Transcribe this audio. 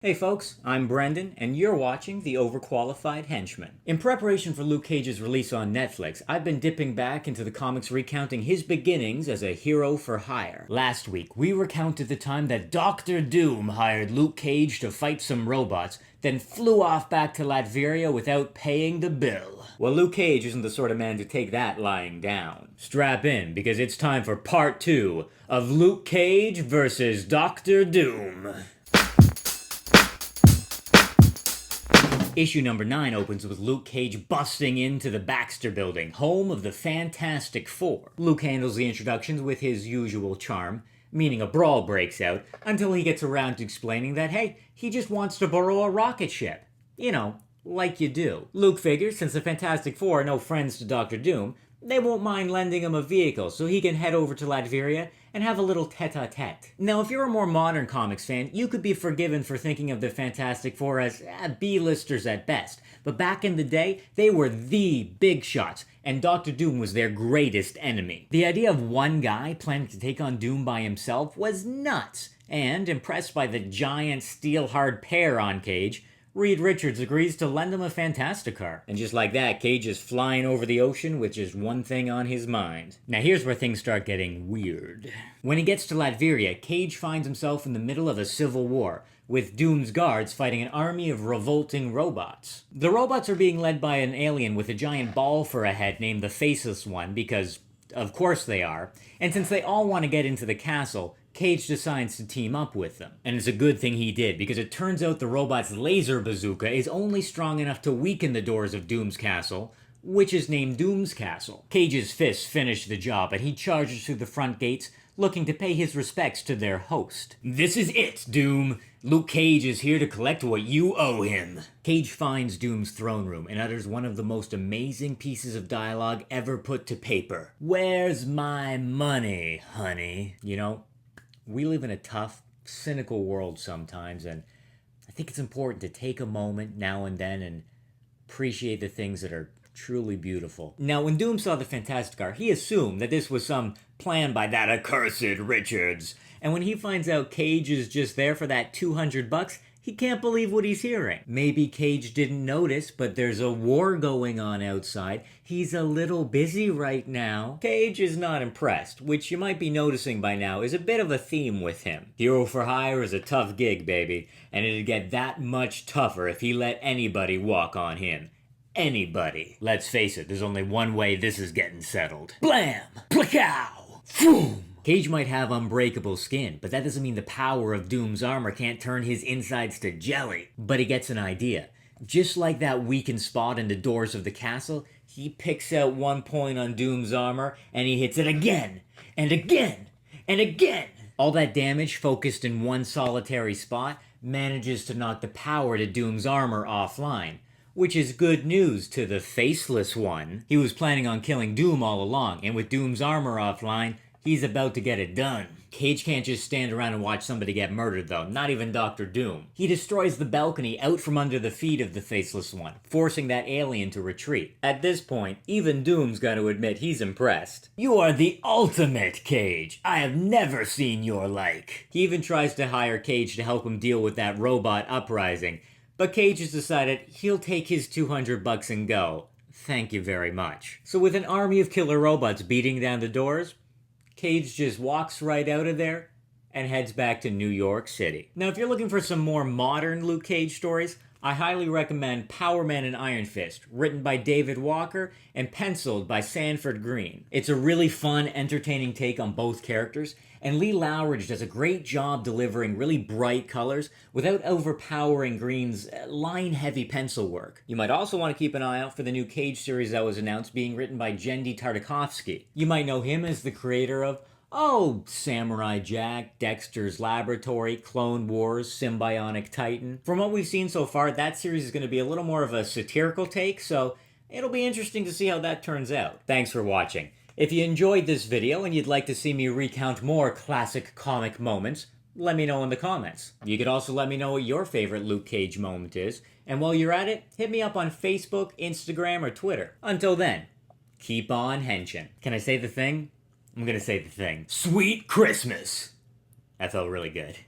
Hey folks, I'm Brendan, and you're watching the Overqualified Henchman. In preparation for Luke Cage's release on Netflix, I've been dipping back into the comics recounting his beginnings as a hero for hire. Last week, we recounted the time that Dr. Doom hired Luke Cage to fight some robots, then flew off back to Latveria without paying the bill. Well, Luke Cage isn't the sort of man to take that lying down. Strap in, because it's time for part 2 of Luke Cage versus Dr. Doom. Issue number 9 opens with Luke Cage busting into the Baxter Building, home of the Fantastic Four. Luke handles the introductions with his usual charm, meaning a brawl breaks out, until he gets around to explaining that, hey, he just wants to borrow a rocket ship. You know, like you do. Luke figures since the Fantastic Four are no friends to Dr. Doom, they won't mind lending him a vehicle so he can head over to Latveria and have a little tete-a-tete. Now, if you're a more modern comics fan, you could be forgiven for thinking of the Fantastic Four as B-listers at best. But back in the day, they were the big shots, and Dr. Doom was their greatest enemy. The idea of one guy planning to take on Doom by himself was nuts, and impressed by the giant steel-hard pair on Cage, Reed Richards agrees to lend him a Fantasticar. And just like that, Cage is flying over the ocean with just one thing on his mind. Now here's where things start getting weird. When he gets to Latveria, Cage finds himself in the middle of a civil war, with Doom's guards fighting an army of revolting robots. The robots are being led by an alien with a giant ball for a head named the Faceless One, because of course they are. And since they all want to get into the castle, Cage decides to team up with them. And it's a good thing he did, because it turns out the robot's laser bazooka is only strong enough to weaken the doors of Doom's castle, which is named Doom's Castle. Cage's fists finish the job, and he charges through the front gates, looking to pay his respects to their host. This is it, Doom! Luke Cage is here to collect what you owe him. Cage finds Doom's throne room and utters one of the most amazing pieces of dialogue ever put to paper. Where's my money, honey? You know, we live in a tough, cynical world sometimes, and I think it's important to take a moment now and then and appreciate the things that are truly beautiful. Now, when Doom saw the Fantasticar, he assumed that this was some plan by that accursed Richards. And when he finds out Cage is just there for that $200, he can't believe what he's hearing. Maybe Cage didn't notice, but there's a war going on outside. He's a little busy right now. Cage is not impressed, which you might be noticing by now is a bit of a theme with him. Hero for hire is a tough gig, baby, and it'd get that much tougher if he let anybody walk on him. Anybody. Let's face it, there's only one way this is getting settled. Blam! Plakow! Phoom! Cage might have unbreakable skin, but that doesn't mean the power of Doom's armor can't turn his insides to jelly. But he gets an idea. Just like that weakened spot in the doors of the castle, he picks out one point on Doom's armor, and he hits it again, and again, and again. All that damage focused in one solitary spot manages to knock the power to Doom's armor offline. Which is good news to the Faceless One. He was planning on killing Doom all along, and with Doom's armor offline, he's about to get it done. Cage can't just stand around and watch somebody get murdered though, not even Dr. Doom. He destroys the balcony out from under the feet of the Faceless One, forcing that alien to retreat. At this point, even Doom's got to admit he's impressed. You are the ultimate, Cage. I have never seen your like. He even tries to hire Cage to help him deal with that robot uprising, but Cage has decided he'll take his $200 and go. Thank you very much. So with an army of killer robots beating down the doors, Cage just walks right out of there and heads back to New York City. Now, if you're looking for some more modern Luke Cage stories, I highly recommend Power Man and Iron Fist, written by David Walker and penciled by Sanford Green. It's a really fun, entertaining take on both characters, and Lee Loughridge does a great job delivering really bright colors without overpowering Green's line-heavy pencil work. You might also want to keep an eye out for the new Cage series that was announced, being written by Genndy Tartakovsky. You might know him as the creator of Samurai Jack, Dexter's Laboratory, Clone Wars, Symbionic Titan. From what we've seen so far, that series is going to be a little more of a satirical take, so it'll be interesting to see how that turns out. Thanks for watching. If you enjoyed this video and you'd like to see me recount more classic comic moments, let me know in the comments. You could also let me know what your favorite Luke Cage moment is, and while you're at it, hit me up on Facebook, Instagram, or Twitter. Until then, keep on henching. Can I say the thing? I'm gonna say the thing. Sweet Christmas! That felt really good.